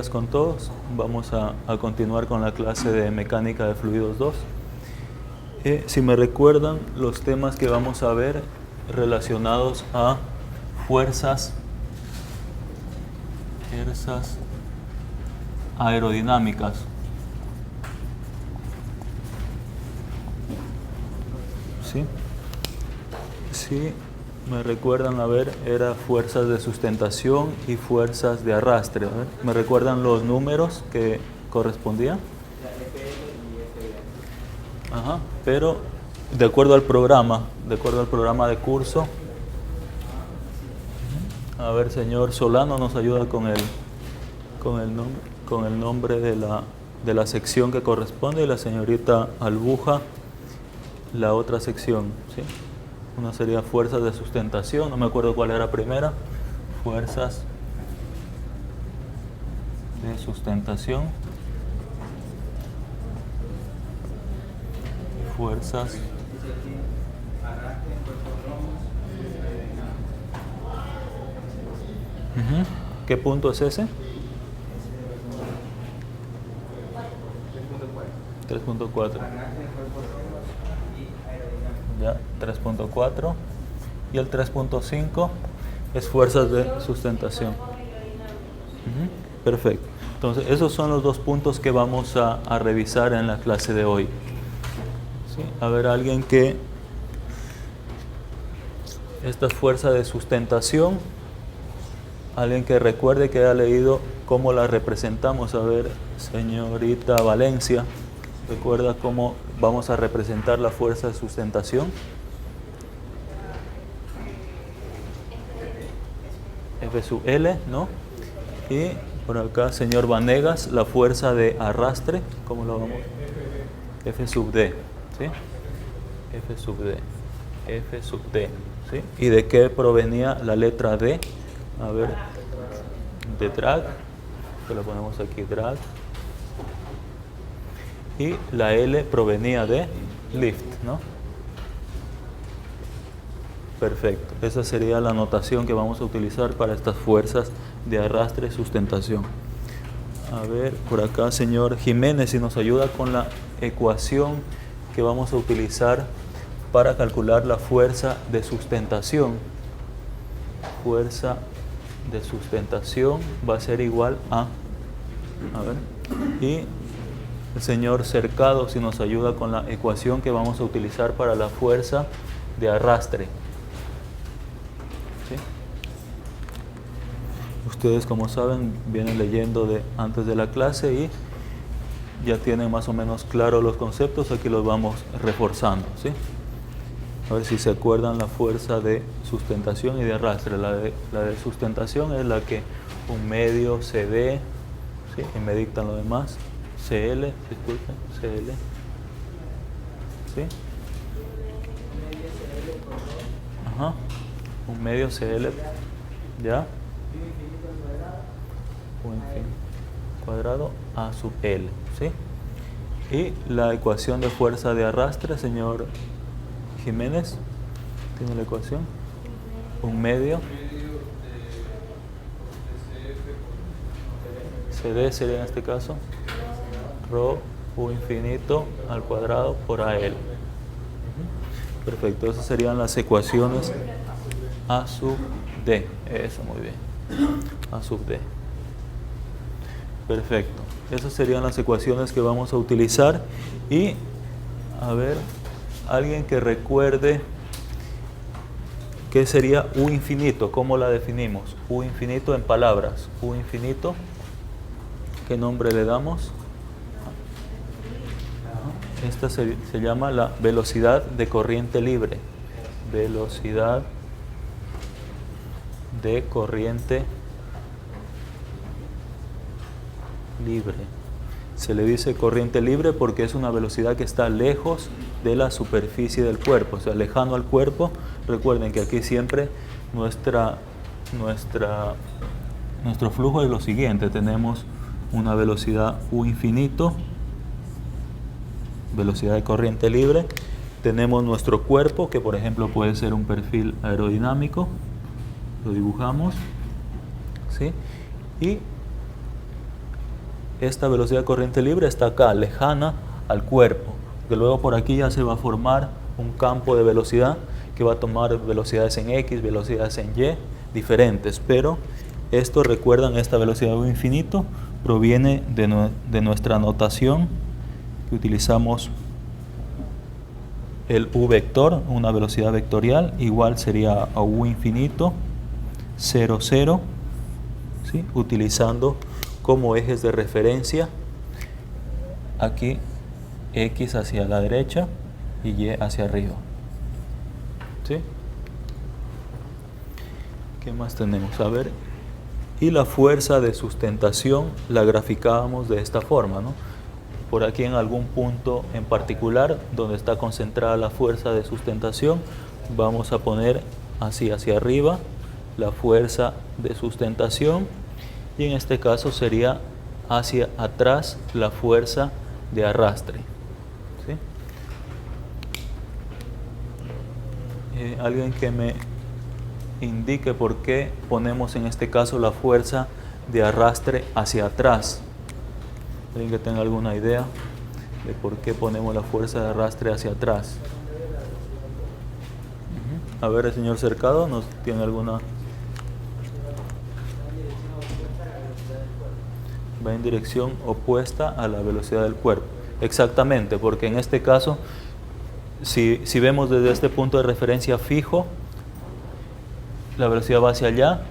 días con todos. Vamos a continuar con la clase de Mecánica de Fluidos 2. Si me recuerdan, los temas que vamos a ver relacionados a fuerzas aerodinámicas. ¿Sí? Sí, me recuerdan, a ver, era fuerzas de sustentación y fuerzas de arrastre. A ver, ¿me recuerdan los números que correspondían? Ajá, pero de acuerdo al programa de curso. A ver, señor Solano nos ayuda con el nombre de la sección que corresponde, y la señorita Albuja la otra sección, ¿sí? Una sería fuerzas de sustentación, no me acuerdo cuál era primera. Fuerzas de sustentación. Fuerzas. ¿Qué punto es ese? 3.4. Ya, 3.4. Y el 3.5 es fuerzas de sustentación. Perfecto. Entonces, esos son los dos puntos que vamos a revisar en la clase de hoy. ¿Sí? A ver, alguien que... Esta fuerza de sustentación, alguien que recuerde que haya leído cómo la representamos. A ver, señorita Valencia, ¿recuerda cómo vamos a representar la fuerza de sustentación? F sub L, ¿no? Y por acá, señor Vanegas, la fuerza de arrastre, ¿cómo lo vamos? F sub D, ¿sí? F sub D, F sub D, ¿sí? ¿Y de qué provenía la letra D? A ver, de drag, que lo ponemos aquí, drag. Y la L provenía de lift, ¿no? Perfecto. Esa sería la notación que vamos a utilizar para estas fuerzas de arrastre y sustentación. A ver, por acá, señor Jiménez, si nos ayuda con la ecuación que vamos a utilizar para calcular la fuerza de sustentación. Fuerza de sustentación va a ser igual a ver, y el señor Cercado, si nos ayuda con la ecuación que vamos a utilizar para la fuerza de arrastre. ¿Sí? Ustedes, como saben, vienen leyendo antes de la clase y ya tienen más o menos claros los conceptos. Aquí los vamos reforzando, ¿sí? A ver si se acuerdan la fuerza de sustentación y de arrastre. La de sustentación es la que un medio CD, ¿sí? Y me dictan lo demás. CL, disculpen, CL, ¿sí? Ajá, un medio CL, ¿ya? Un infinito cuadrado A sub L, ¿sí? Y la ecuación de fuerza de arrastre, señor Jiménez, ¿tiene la ecuación? Un medio CD sería en este caso ρ U infinito al cuadrado por AL. Perfecto, esas serían las ecuaciones A sub D. Eso, muy bien. A sub D. Perfecto. Esas serían las ecuaciones que vamos a utilizar. Y, a ver, alguien que recuerde qué sería U infinito, ¿cómo la definimos? U infinito en palabras. U infinito, ¿qué nombre le damos? Esta se llama la velocidad de corriente libre. Velocidad de corriente libre. Se le dice corriente libre porque es una velocidad que está lejos de la superficie del cuerpo, o sea, lejano al cuerpo. Recuerden que aquí siempre nuestro flujo es lo siguiente. Tenemos una velocidad U infinito, velocidad de corriente libre. Tenemos nuestro cuerpo, que por ejemplo puede ser un perfil aerodinámico. Lo dibujamos, ¿sí? Y esta velocidad de corriente libre está acá, lejana al cuerpo, que luego por aquí ya se va a formar un campo de velocidad que va a tomar velocidades en X, velocidades en Y diferentes, pero esto, recuerdan, esta velocidad de U infinito proviene de nuestra notación que utilizamos el U vector, una velocidad vectorial, igual sería a U infinito 0, 0, ¿sí? Utilizando como ejes de referencia aquí X hacia la derecha y Y hacia arriba, ¿sí? ¿Qué más tenemos? A ver, y la fuerza de sustentación la graficábamos de esta forma, ¿no? Por aquí en algún punto en particular donde está concentrada la fuerza de sustentación, vamos a poner así hacia arriba la fuerza de sustentación, y en este caso sería hacia atrás la fuerza de arrastre, ¿sí? Alguien que me indique por qué ponemos en este caso la fuerza de arrastre hacia atrás. ¿Alguien que tenga alguna idea de por qué ponemos la fuerza de arrastre hacia atrás? A ver, el señor Cercado, ¿nos tiene alguna? Va en dirección opuesta a la velocidad del cuerpo. Exactamente, porque en este caso, si vemos desde este punto de referencia fijo, la velocidad va hacia allá,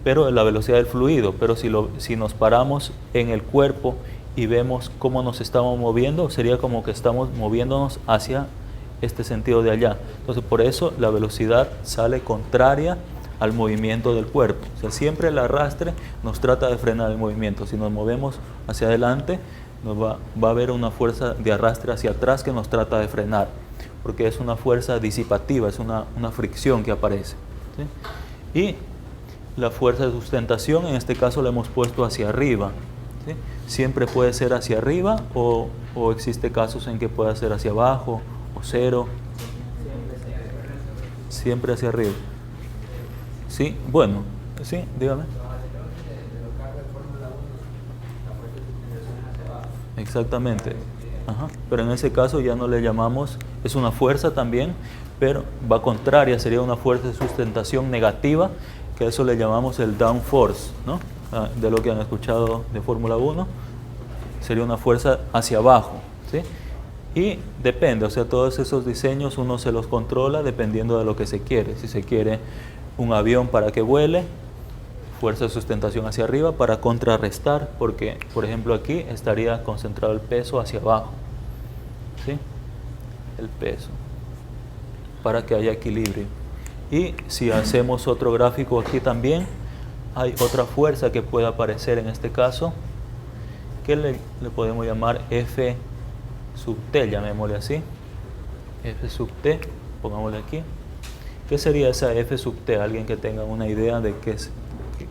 pero la velocidad del fluido. Pero si nos paramos en el cuerpo y vemos cómo nos estamos moviendo, sería como que estamos moviéndonos hacia este sentido de allá. Entonces, por eso la velocidad sale contraria al movimiento del cuerpo. O sea, siempre el arrastre nos trata de frenar el movimiento. Si nos movemos hacia adelante, va a haber una fuerza de arrastre hacia atrás que nos trata de frenar, porque es una fuerza disipativa, es una fricción que aparece, ¿sí? Y la fuerza de sustentación, en este caso la hemos puesto hacia arriba, ¿sí? Siempre puede ser hacia arriba o existe casos en que pueda ser hacia abajo o cero. Siempre hacia arriba. Sí, bueno, sí, dígame. Exactamente. Ajá. Pero en ese caso ya no le llamamos, es una fuerza también, pero va contraria, sería una fuerza de sustentación negativa, que a eso le llamamos el downforce, ¿no? De lo que han escuchado de Fórmula 1, sería una fuerza hacia abajo, ¿sí? Y depende, o sea, todos esos diseños uno se los controla dependiendo de lo que se quiere. Si se quiere un avión para que vuele, fuerza de sustentación hacia arriba para contrarrestar, porque, por ejemplo, aquí estaría concentrado el peso hacia abajo, ¿sí? El peso, para que haya equilibrio. Y si hacemos otro gráfico aquí también, hay otra fuerza que puede aparecer en este caso, que le podemos llamar F sub T, llamémosle así, F sub T, pongámosle aquí. ¿Qué sería esa F sub T? ¿Alguien que tenga una idea de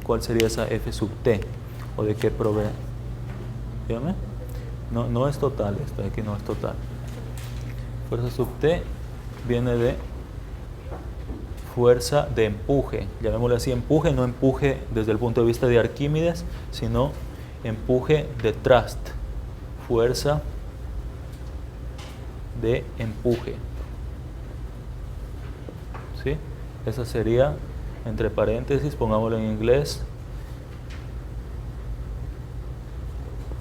cuál sería esa F sub T? ¿O de qué provee? ¿Dígame? No es total, esto de aquí no es total. Fuerza sub T viene de fuerza de empuje, llamémosle así, empuje, no empuje desde el punto de vista de Arquímedes, sino empuje de thrust, fuerza de empuje, ¿sí? Esa sería, entre paréntesis, pongámoslo en inglés,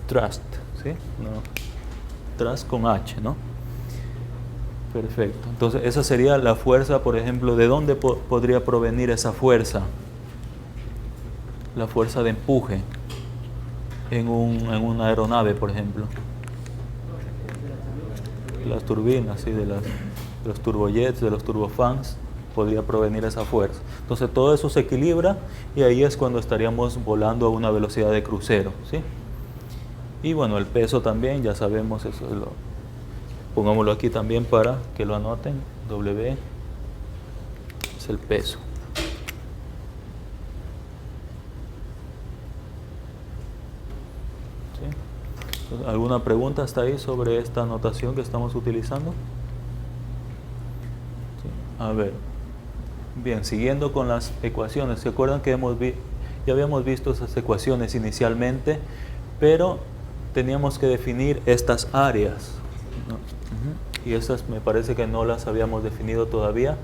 thrust, ¿sí? No, thrust con H, ¿no? Perfecto. Entonces, esa sería la fuerza, por ejemplo, ¿de dónde podría provenir esa fuerza? La fuerza de empuje en una aeronave, por ejemplo. Las turbinas, ¿sí? de los turbojets, de los turbofans, podría provenir esa fuerza. Entonces, todo eso se equilibra y ahí es cuando estaríamos volando a una velocidad de crucero, ¿sí? Y bueno, el peso también, ya sabemos eso, pongámoslo aquí también para que lo anoten. W es el peso. ¿Sí? Entonces, ¿alguna pregunta hasta ahí sobre esta notación que estamos utilizando? ¿Sí? A ver. Bien, siguiendo con las ecuaciones. ¿Se acuerdan que ya habíamos visto esas ecuaciones inicialmente? Pero teníamos que definir estas áreas, ¿no? Y estas me parece que no las habíamos definido todavía.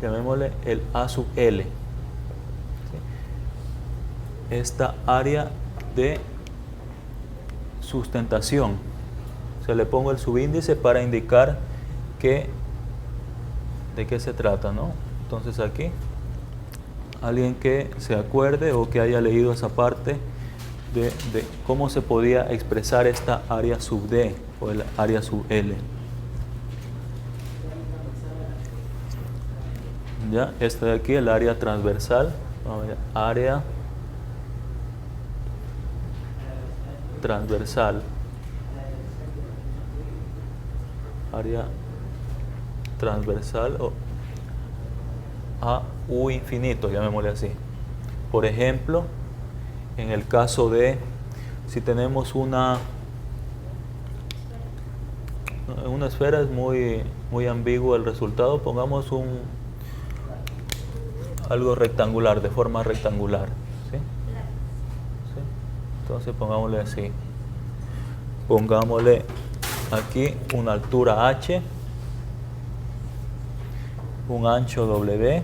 Llamémosle el A sub L. ¿Sí? Esta área de sustentación. Se le pongo el subíndice para indicar de qué se trata, ¿no? Entonces aquí, alguien que se acuerde o que haya leído esa parte de cómo se podía expresar esta área sub D o el área sub L. Ya, esta de aquí, el área transversal, área transversal, o a U infinito, llamémosle así. Por ejemplo, en el caso de, si tenemos una esfera, es muy ambiguo el resultado, pongamos algo rectangular, de forma rectangular, ¿sí? ¿Sí? Entonces pongámosle así, pongámosle aquí una altura H, un ancho W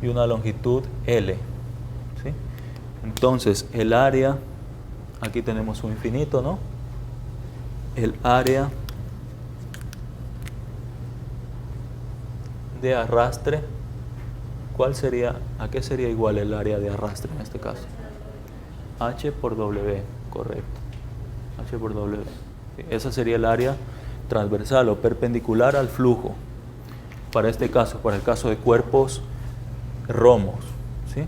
y una longitud L, ¿sí? Entonces el área, aquí tenemos un infinito, ¿no? El área de arrastre, ¿cuál sería? ¿A qué sería igual el área de arrastre en este caso? H por W, correcto. H por W. Esa sería el área transversal o perpendicular al flujo. Para este caso, para el caso de cuerpos romos, ¿sí?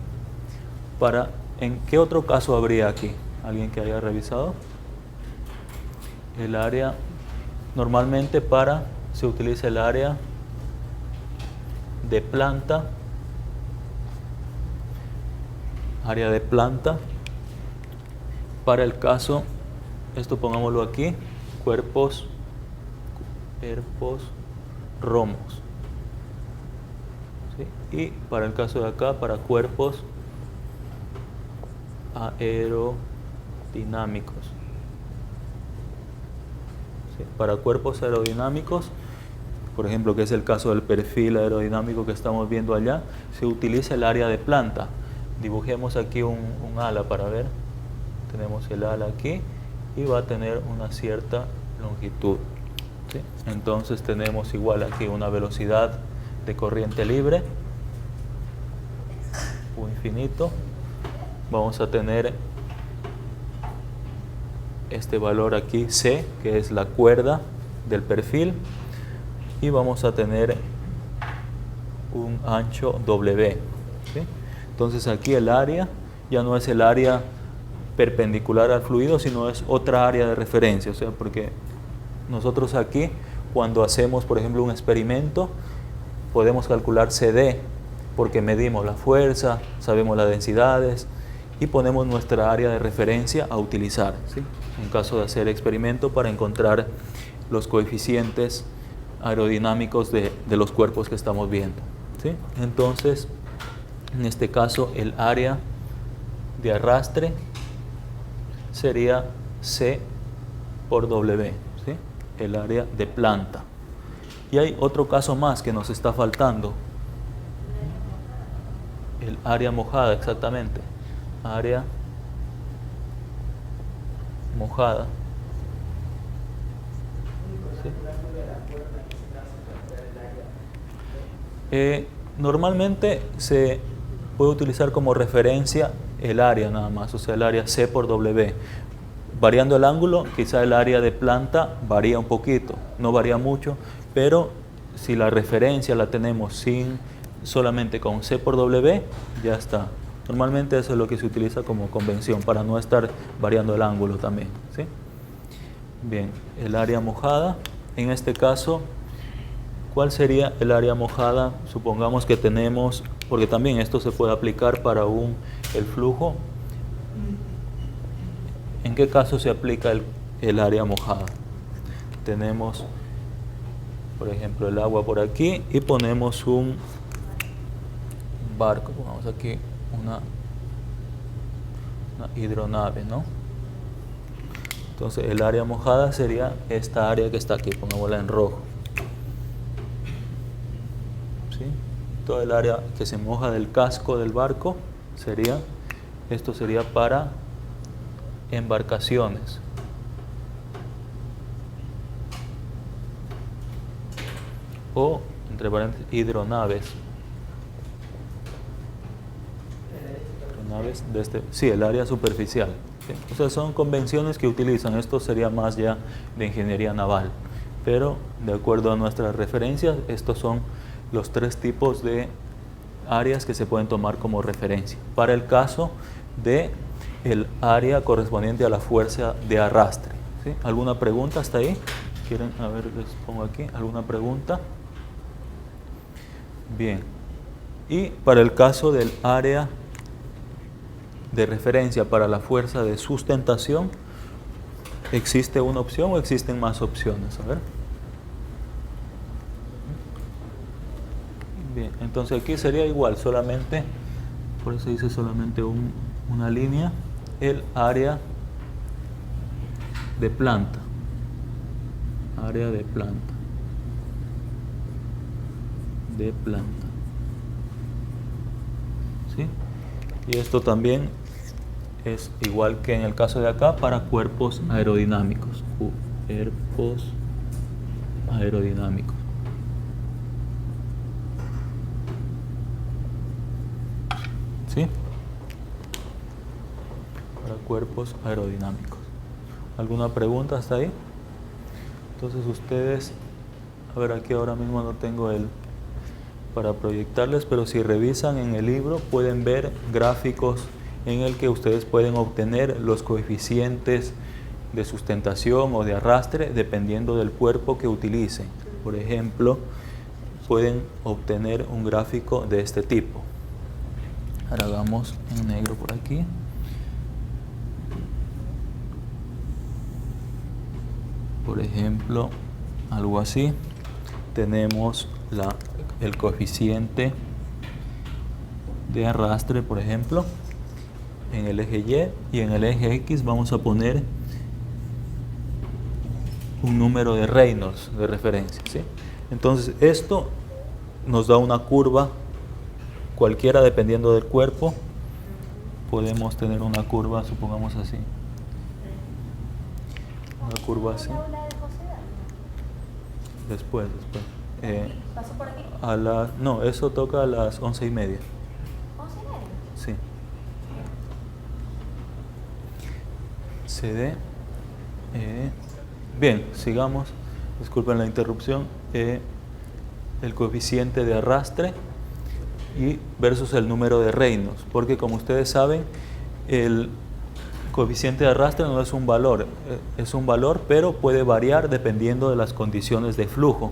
¿En qué otro caso habría aquí? ¿Alguien que haya revisado? El área, normalmente se utiliza el área de planta, para el caso, esto pongámoslo aquí, cuerpos romos, ¿sí? Y para el caso de acá, para cuerpos aerodinámicos, ¿sí? Para cuerpos aerodinámicos, por ejemplo, que es el caso del perfil aerodinámico que estamos viendo allá, se utiliza el área de planta. Dibujemos aquí un ala para ver. Tenemos el ala aquí y va a tener una cierta longitud, ¿sí? Entonces tenemos igual aquí una velocidad de corriente libre, U infinito. Vamos a tener este valor aquí, C, que es la cuerda del perfil, y vamos a tener un ancho W, ¿sí? Entonces aquí el área ya no es el área perpendicular al fluido, sino es otra área de referencia. O sea, porque nosotros aquí, cuando hacemos, por ejemplo, un experimento, podemos calcular CD, porque medimos la fuerza, sabemos las densidades y ponemos nuestra área de referencia a utilizar, ¿sí? En caso de hacer experimento para encontrar los coeficientes aerodinámicos de los cuerpos que estamos viendo, ¿sí? Entonces, en este caso, el área de arrastre sería C por W, ¿sí? El área de planta. Y hay otro caso más que nos está faltando. El área mojada, exactamente. Área mojada. ¿Sí? Normalmente se puede utilizar como referencia el área nada más, o sea, el área C por W. Variando el ángulo, quizá el área de planta varía un poquito, no varía mucho, pero si la referencia la tenemos solamente con C por W, ya está. Normalmente eso es lo que se utiliza como convención para no estar variando el ángulo también, ¿sí? Bien, el área mojada, en este caso, ¿cuál sería el área mojada? Supongamos que tenemos, porque también esto se puede aplicar para el flujo. ¿En qué caso se aplica el área mojada? Tenemos, por ejemplo, el agua por aquí y ponemos un barco, pongamos aquí una hidronave, ¿no? Entonces el área mojada sería esta área que está aquí, pongámosla en rojo. ¿Sí? Toda el área que se moja del casco del barco sería, esto sería para embarcaciones. O, entre paréntesis, hidronaves. Hidronaves de sí, el área superficial. ¿Sí? O sea, son convenciones que utilizan. Esto sería más ya de ingeniería naval. Pero, de acuerdo a nuestras referencias, estos son los 3 tipos de áreas que se pueden tomar como referencia. Para el caso de el área correspondiente a la fuerza de arrastre. ¿Sí? ¿Alguna pregunta hasta ahí? ¿Quieren? A ver, les pongo aquí. ¿Alguna pregunta? Bien. Y para el caso del área de referencia para la fuerza de sustentación, ¿existe una opción o existen más opciones? A ver. Bien, entonces aquí sería igual, solamente, por eso dice solamente una línea, el área de planta. Área de planta. De planta. ¿Sí? Y esto también es igual que en el caso de acá para cuerpos aerodinámicos. Cuerpos aerodinámicos. ¿Sí? Para cuerpos aerodinámicos. ¿Alguna pregunta hasta ahí? Entonces ustedes, a ver, aquí ahora mismo no tengo para proyectarles, pero si revisan en el libro pueden ver gráficos en el que ustedes pueden obtener los coeficientes de sustentación o de arrastre dependiendo del cuerpo que utilicen. Por ejemplo, pueden obtener un gráfico de este tipo. Ahora hagamos en negro por aquí. Por ejemplo, algo así. Tenemos el coeficiente de arrastre, por ejemplo, en el eje Y, y en el eje X vamos a poner un número de Reynolds de referencia, ¿sí? Entonces esto nos da una curva cualquiera dependiendo del cuerpo. Podemos tener una curva, supongamos así. Una curva así. Después. ¿Pasó por aquí? No, eso toca a las 11:30. ¿11:30? Sí. CD. Bien, sigamos. Disculpen la interrupción. El coeficiente de arrastre y versus el número de Reynolds, porque como ustedes saben, el coeficiente de arrastre no es un valor, es un valor, pero puede variar dependiendo de las condiciones de flujo.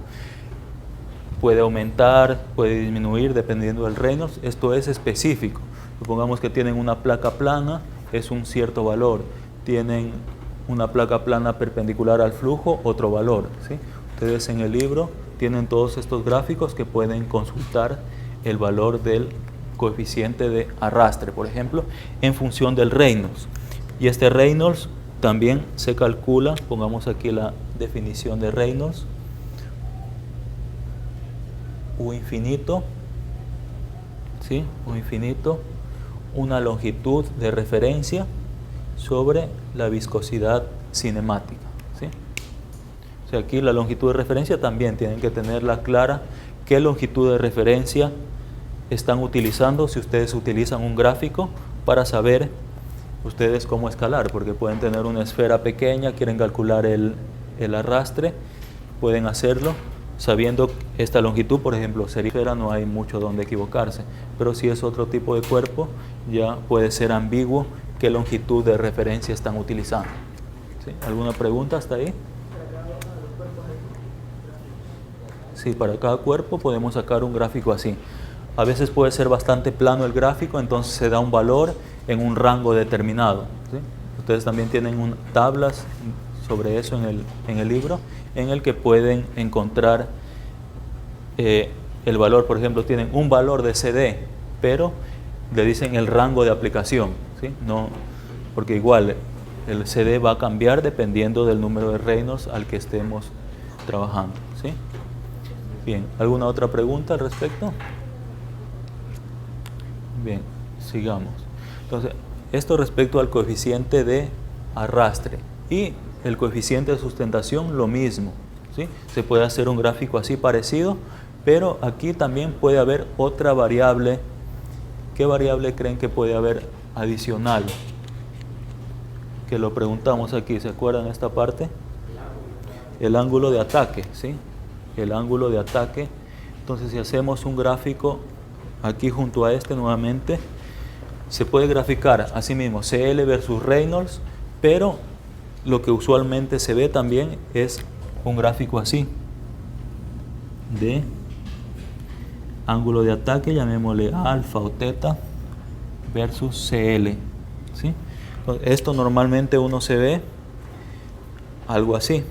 Puede aumentar, puede disminuir dependiendo del Reynolds. Esto es específico. Supongamos que tienen una placa plana, es un cierto valor. Tienen una placa plana perpendicular al flujo, otro valor, ¿sí? Ustedes en el libro tienen todos estos gráficos que pueden consultar el valor del coeficiente de arrastre, por ejemplo, en función del Reynolds. Y este Reynolds también se calcula, pongamos aquí la definición de Reynolds, U infinito, ¿sí? U infinito, una longitud de referencia sobre la viscosidad cinemática, ¿sí? O sea, aquí la longitud de referencia también tienen que tenerla clara, qué longitud de referencia están utilizando si ustedes utilizan un gráfico para saber ustedes cómo escalar, porque pueden tener una esfera pequeña, quieren calcular el arrastre, pueden hacerlo sabiendo esta longitud. Por ejemplo, sería esfera, no hay mucho donde equivocarse, pero si es otro tipo de cuerpo ya puede ser ambiguo qué longitud de referencia están utilizando, ¿sí? ¿Alguna pregunta hasta ahí? Sí, para cada cuerpo podemos sacar un gráfico así. A veces puede ser bastante plano el gráfico, entonces se da un valor en un rango determinado, ¿sí? Ustedes también tienen tablas sobre eso en el libro, en el que pueden encontrar el valor. Por ejemplo, tienen un valor de CD, pero le dicen el rango de aplicación, ¿sí? No, porque igual el CD va a cambiar dependiendo del número de Reynolds al que estemos trabajando, ¿sí? Bien, ¿alguna otra pregunta al respecto? Bien, sigamos. Entonces, esto respecto al coeficiente de arrastre y el coeficiente de sustentación, lo mismo, ¿sí? Se puede hacer un gráfico así parecido, pero aquí también puede haber otra variable. ¿Qué variable creen que puede haber adicional? Que lo preguntamos aquí, ¿se acuerdan esta parte? El ángulo de ataque, ¿sí? El ángulo de ataque. Entonces, si hacemos un gráfico aquí junto a este nuevamente, se puede graficar así mismo CL versus Reynolds, pero lo que usualmente se ve también es un gráfico así de ángulo de ataque, llamémosle alfa o teta versus CL, ¿sí? Entonces, esto normalmente uno se ve algo así,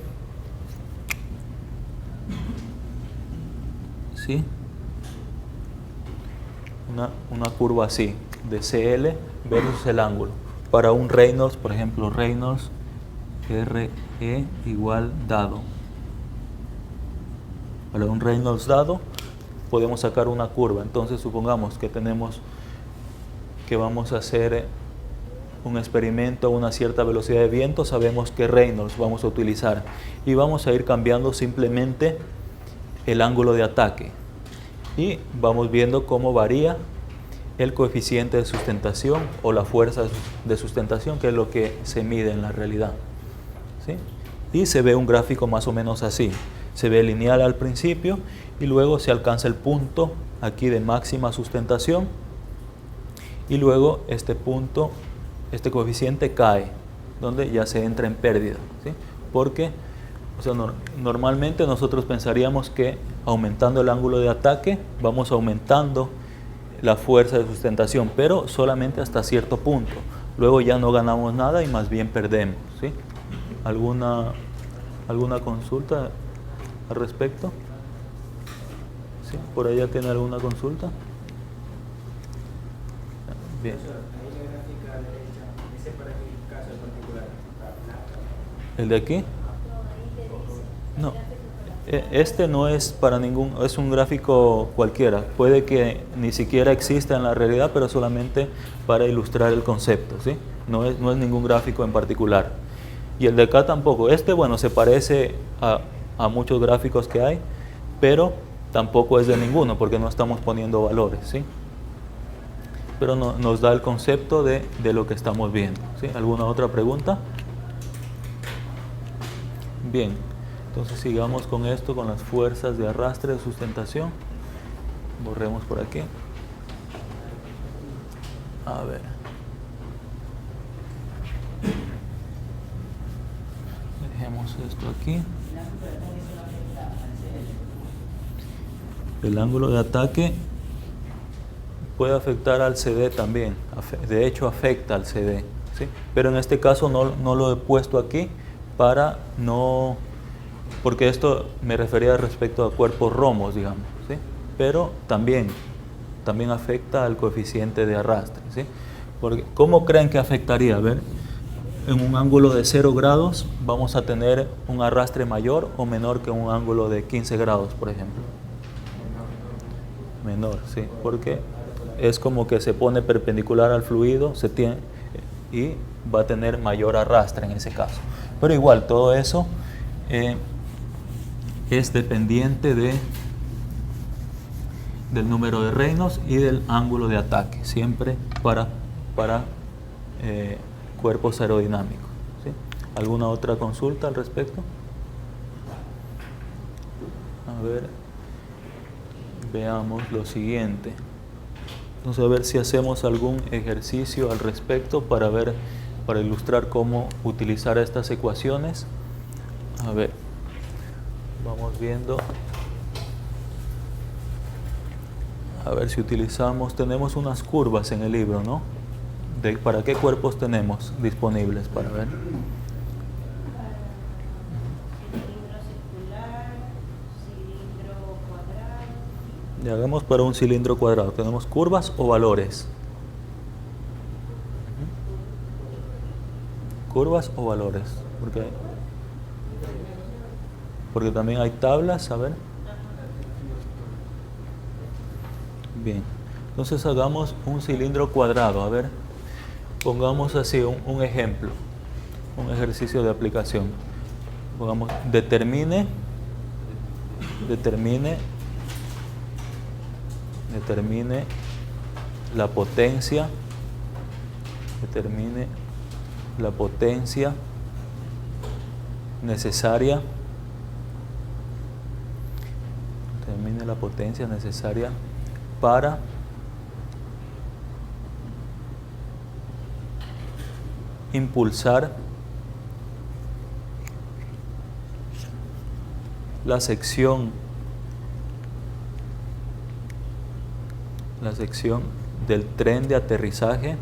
¿sí? Una curva así de CL versus el ángulo. Para un Reynolds, por ejemplo, Reynolds RE igual dado. Para un Reynolds dado podemos sacar una curva. Entonces supongamos que vamos a hacer un experimento a una cierta velocidad de viento, sabemos qué Reynolds vamos a utilizar y vamos a ir cambiando simplemente el ángulo de ataque y vamos viendo cómo varía el coeficiente de sustentación o la fuerza de sustentación, que es lo que se mide en la realidad, ¿sí? Y se ve un gráfico más o menos así, se ve lineal al principio y luego se alcanza el punto aquí de máxima sustentación y luego este punto, este coeficiente cae, donde ya se entra en pérdida, ¿sí? Porque normalmente nosotros pensaríamos que aumentando el ángulo de ataque vamos aumentando la fuerza de sustentación, pero solamente hasta cierto punto. Luego ya no ganamos nada y más bien perdemos, ¿sí? ¿Alguna consulta al respecto? ¿Sí? ¿Por allá tiene alguna consulta? Bien. ¿El de aquí? No. Este no es para ningún, es un gráfico cualquiera. Puede que ni siquiera exista en la realidad, pero solamente para ilustrar el concepto, ¿sí? No es ningún gráfico en particular. Y el de acá tampoco. Bueno, se parece a muchos gráficos que hay, pero tampoco es de ninguno, porque no estamos poniendo valores, ¿sí? Pero nos da el concepto de lo que estamos viendo, ¿sí? ¿Alguna otra pregunta? Bien. Entonces sigamos con esto, con las fuerzas de arrastre de sustentación. Borremos por aquí. A ver. Dejemos esto aquí. El ángulo de ataque puede afectar al CD también. De hecho, afecta al CD, ¿sí? Pero en este caso no lo he puesto aquí para no... Porque esto me refería respecto a cuerpos romos, digamos, ¿sí? Pero también afecta al coeficiente de arrastre, ¿sí? Porque, ¿cómo creen que afectaría? A ver, en un ángulo de 0 grados vamos a tener un arrastre mayor o menor que un ángulo de 15 grados, por ejemplo. Menor, sí, porque es como que se pone perpendicular al fluido, y va a tener mayor arrastre en ese caso. Pero igual, todo eso es dependiente del número de Reynolds y del ángulo de ataque, siempre para cuerpos aerodinámicos, ¿sí? ¿Alguna otra consulta al respecto? A ver, veamos lo siguiente. Entonces, a ver si hacemos algún ejercicio al respecto para ilustrar cómo utilizar estas ecuaciones. A ver, vamos viendo. A ver si tenemos unas curvas en el libro, ¿no? ¿Para qué cuerpos tenemos disponibles para ver? Cilindro circular, cilindro cuadrado. Y hagamos para un cilindro cuadrado. ¿Tenemos curvas o valores? ¿Curvas o valores? Porque también hay tablas, a ver. Bien, entonces hagamos un cilindro cuadrado, a ver. Pongamos así un ejemplo, un ejercicio de aplicación. Pongamos, determine la potencia, necesaria, para impulsar la sección del tren de aterrizaje,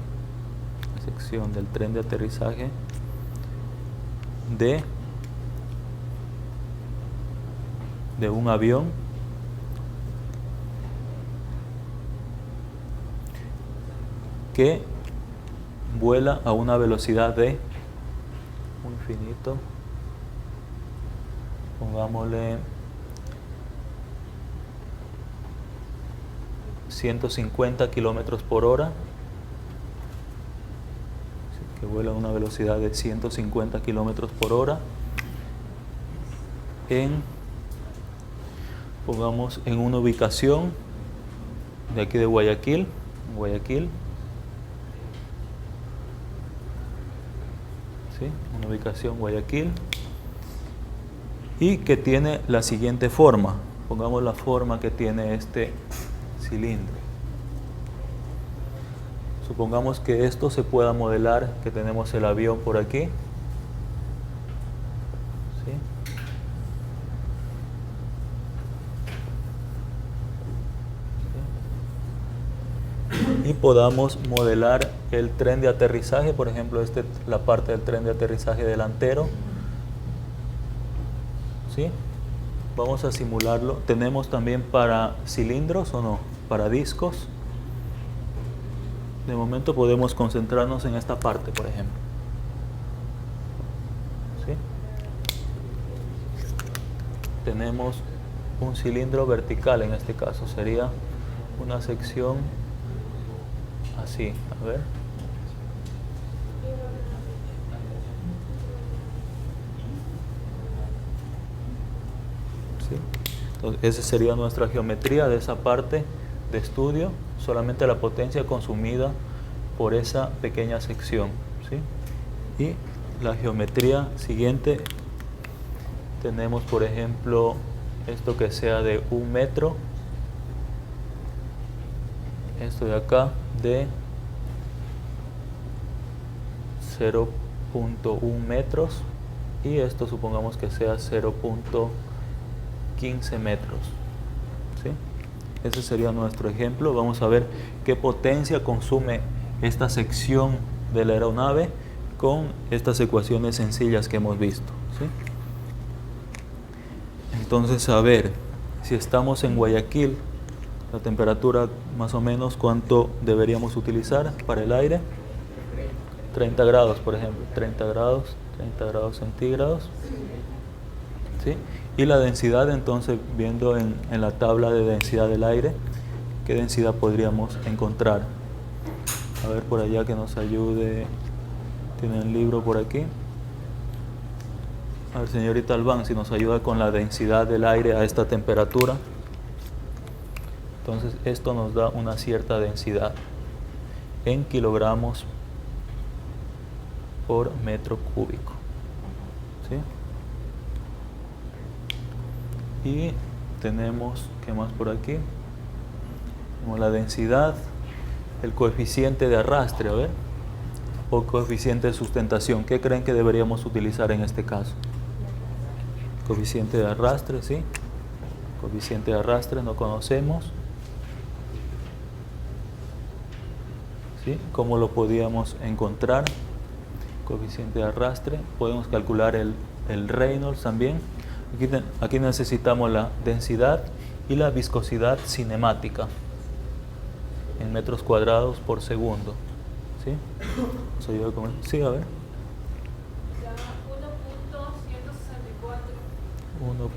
de un avión que vuela a una velocidad de un infinito, pongámosle 150 kilómetros por hora, que vuela a una velocidad de 150 kilómetros por hora pongamos en una ubicación de aquí de Guayaquil, ¿sí? Una ubicación Guayaquil, y que tiene la siguiente forma. Pongamos la forma que tiene este cilindro. Supongamos que esto se pueda modelar, que tenemos el avión por aquí. ¿Sí? Y podamos modelar el tren de aterrizaje, por ejemplo, la parte del tren de aterrizaje delantero. ¿Sí? Vamos a simularlo. ¿Tenemos también para cilindros o no? Para discos. De momento podemos concentrarnos en esta parte, por ejemplo. ¿Sí? Tenemos un cilindro vertical, en este caso sería una sección así, a ver. ¿Sí? Entonces, esa sería nuestra geometría de esa parte de estudio, solamente la potencia consumida por esa pequeña sección, ¿sí? Y la geometría siguiente, tenemos por ejemplo esto que sea de 1 metro, esto de acá de 0.1 metros y esto supongamos que sea 0.15 metros, ¿sí? Ese sería nuestro ejemplo. Vamos a ver qué potencia consume esta sección de la aeronave con estas ecuaciones sencillas que hemos visto, ¿sí? Entonces, a ver, si estamos en Guayaquil, la temperatura más o menos, ¿cuánto deberíamos utilizar para el aire? 30 grados, por ejemplo, 30 grados centígrados, ¿sí? Y la densidad, entonces, viendo en la tabla de densidad del aire, ¿qué densidad podríamos encontrar? A ver, por allá que nos ayude, tiene el libro por aquí. A ver, señorita Albán, si nos ayuda con la densidad del aire a esta temperatura. Entonces, esto nos da una cierta densidad en kilogramos por metro cúbico, ¿sí? Y tenemos, ¿qué más por aquí? Tenemos la densidad, el coeficiente de arrastre, a ver, o coeficiente de sustentación. ¿Qué creen que deberíamos utilizar en este caso? Coeficiente de arrastre, ¿sí? Coeficiente de arrastre no conocemos, ¿sí? ¿Cómo lo podíamos encontrar? Coeficiente de arrastre, podemos calcular el Reynolds también. Aquí necesitamos la densidad y la viscosidad cinemática en metros cuadrados por segundo, ¿sí? Sí, a ver.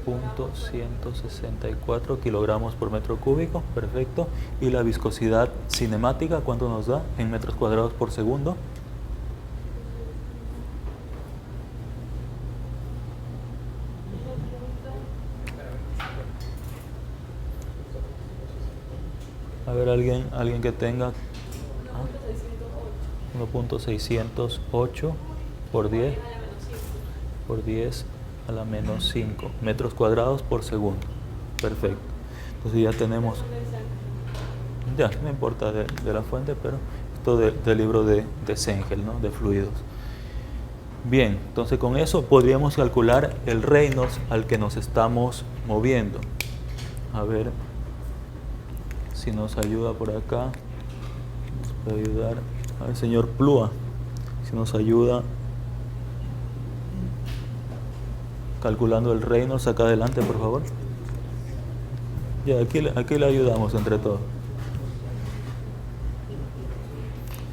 1.164 kilogramos por metro cúbico, perfecto. Y la viscosidad cinemática, ¿cuánto nos da en metros cuadrados por segundo? A ver, alguien que tenga 1.608 por 10 a la menos 5 metros cuadrados por segundo. Perfecto. Entonces ya tenemos, ya no importa de la fuente, pero esto del libro de Sengel, ¿no? De fluidos. Bien, entonces con eso podríamos calcular el Reynolds al que nos estamos moviendo. A ver si nos ayuda por acá. Nos puede ayudar al señor Plúa, si nos ayuda calculando el Reynolds acá adelante, por favor. Ya, aquí le ayudamos entre todos.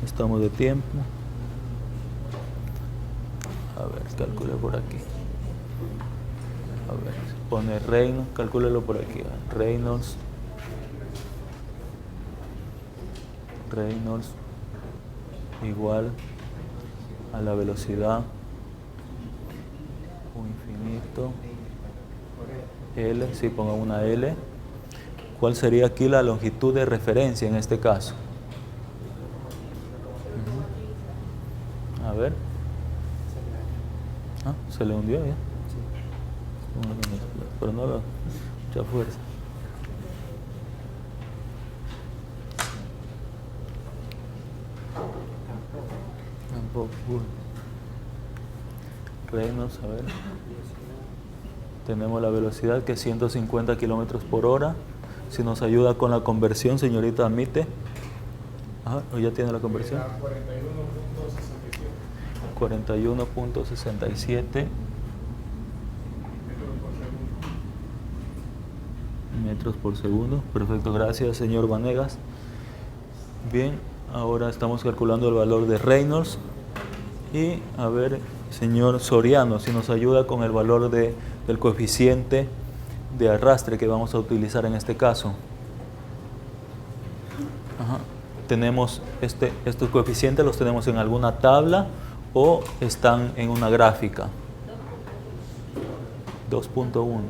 Estamos de tiempo. A ver, calcule por aquí. A ver, pone Reynolds, calcúlelo por aquí. Reynolds igual a la velocidad infinito L, si pongo una L. ¿Cuál sería aquí la longitud de referencia en este caso? A ver. Se le hundió ya. Pero no veo mucha fuerza. Tampoco. Reynolds, a ver. Tenemos la velocidad que es 150 kilómetros por hora. Si nos ayuda con la conversión, señorita Amite. ¿O ya tiene la conversión? 41.67 metros por segundo. Perfecto, gracias, señor Vanegas. Bien, ahora estamos calculando el valor de Reynolds. Y a ver, señor Soriano, si nos ayuda con el valor del coeficiente de arrastre que vamos a utilizar en este caso. Tenemos estos coeficientes, los tenemos en alguna tabla o están en una gráfica. 2.1.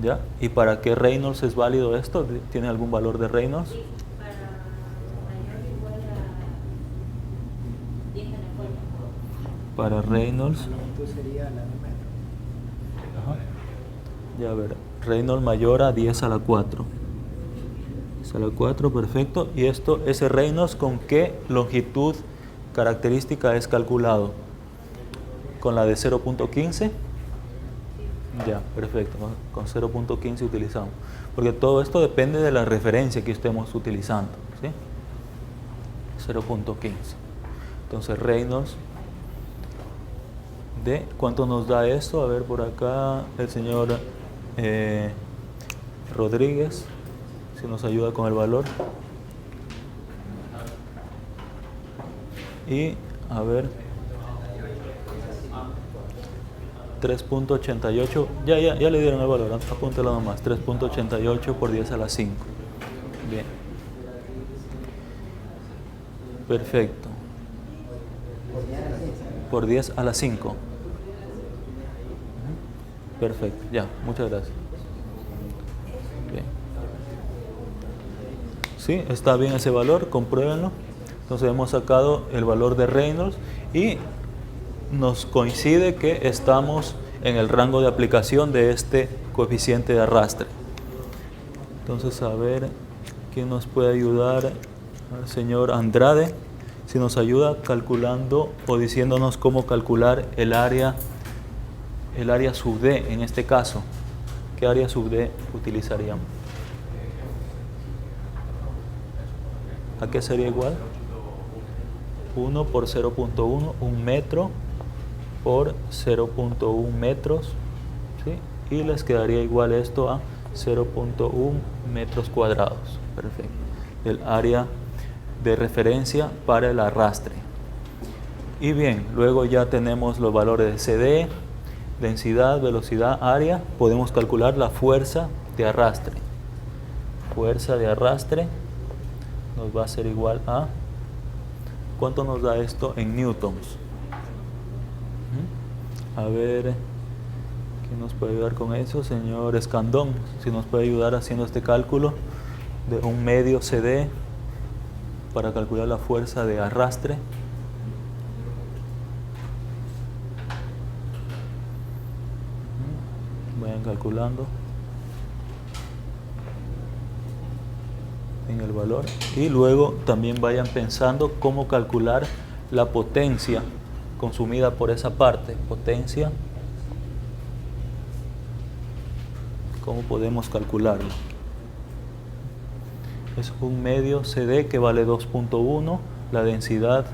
¿Ya? ¿Y para qué Reynolds es válido esto? ¿Tiene algún valor de Reynolds? Sí, para mayor o igual a 10 a la 4. Para Reynolds. Esto sería la número. Ya, a ver, Reynolds mayor a 10 a la 4. 10 a la 4, perfecto. ¿Y ese Reynolds con qué longitud característica es calculado? ¿Con la de 0.15? Ya, perfecto. Con 0.15 utilizamos. Porque todo esto depende de la referencia que estemos utilizando, ¿sí? 0.15. Entonces, Reynolds de, ¿cuánto nos da esto? A ver, por acá el señor Rodríguez, si nos ayuda con el valor. Y, a ver, 3.88, ya le dieron el valor, apúntelo nomás, 3.88 por 10 a la 5. Bien. Perfecto. Por 10 a la 5. Perfecto, ya, muchas gracias. Bien. Sí, está bien ese valor, compruébenlo. Entonces hemos sacado el valor de Reynolds y nos coincide que estamos en el rango de aplicación de este coeficiente de arrastre. Entonces, a ver, ¿quién nos puede ayudar? El señor Andrade, si nos ayuda calculando o diciéndonos cómo calcular el área sub D en este caso. ¿Qué área sub D utilizaríamos? ¿A qué sería igual? 1 por 0.1, 1 metro por 0.1 metros, ¿sí? Y les quedaría igual esto a 0.1 metros cuadrados. Perfecto. El área de referencia para el arrastre. Y bien, luego ya tenemos los valores de CD, densidad, velocidad, área, podemos calcular la fuerza de arrastre. Fuerza de arrastre nos va a ser igual a, ¿cuánto nos da esto en newtons? A ver, ¿quién nos puede ayudar con eso? Señor Escandón, si nos puede ayudar haciendo este cálculo de 1/2 CD para calcular la fuerza de arrastre. Vayan calculando en el valor y luego también vayan pensando cómo calcular la potencia consumida por esa parte. Potencia, ¿cómo podemos calcularlo? Es 1/2 CD que vale 2.1, la densidad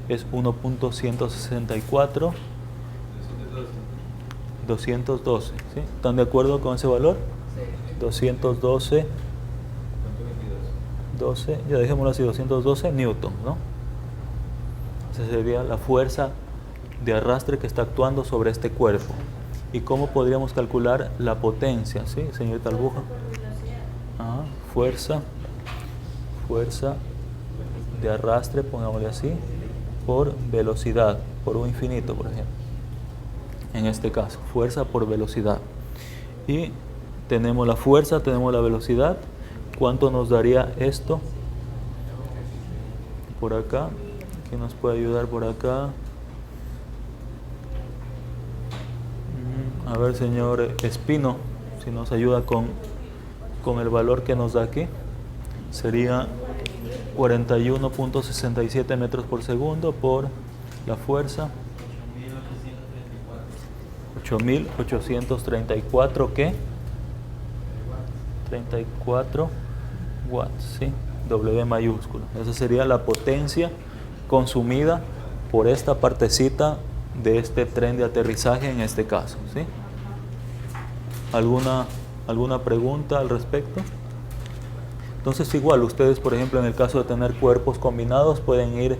es 1.164, 212, ¿sí? ¿Están de acuerdo con ese valor? Sí. 212, 12, ya dejémoslo así, 212 newton, ¿no? Esa sería la fuerza de arrastre que está actuando sobre este cuerpo. ¿Y cómo podríamos calcular la potencia? ¿Sí, señorita Albuja? Fuerza de arrastre, pongámosle así, por velocidad, por un infinito, por ejemplo. En este caso, fuerza por velocidad. Y tenemos la fuerza, tenemos la velocidad. ¿Cuánto nos daría esto? Por acá. ¿Quién nos puede ayudar por acá? A ver, señor Espino, si nos ayuda con el valor que nos da aquí. Sería 41.67 metros por segundo por la fuerza. 8.834, ¿qué? 34 watts, ¿sí? W mayúscula. Esa sería la potencia consumida por esta partecita de este tren de aterrizaje en este caso, ¿sí? ¿Alguna pregunta al respecto? Entonces igual, ustedes por ejemplo en el caso de tener cuerpos combinados pueden ir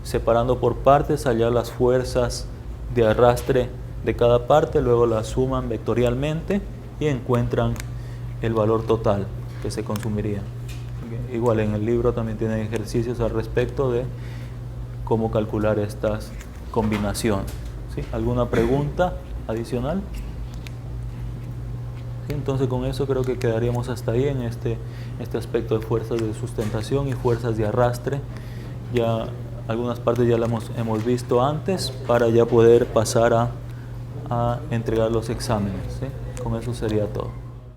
separando por partes, hallar las fuerzas de arrastre de cada parte, luego las suman vectorialmente y encuentran el valor total que se consumiría. Igual en el libro también tienen ejercicios al respecto de cómo calcular estas combinaciones, ¿sí? ¿Alguna pregunta adicional? ¿Sí? Entonces con eso creo que quedaríamos hasta ahí en este aspecto de fuerzas de sustentación y fuerzas de arrastre. Ya algunas partes ya las hemos visto antes para ya poder pasar a entregar los exámenes, ¿sí? Con eso sería todo.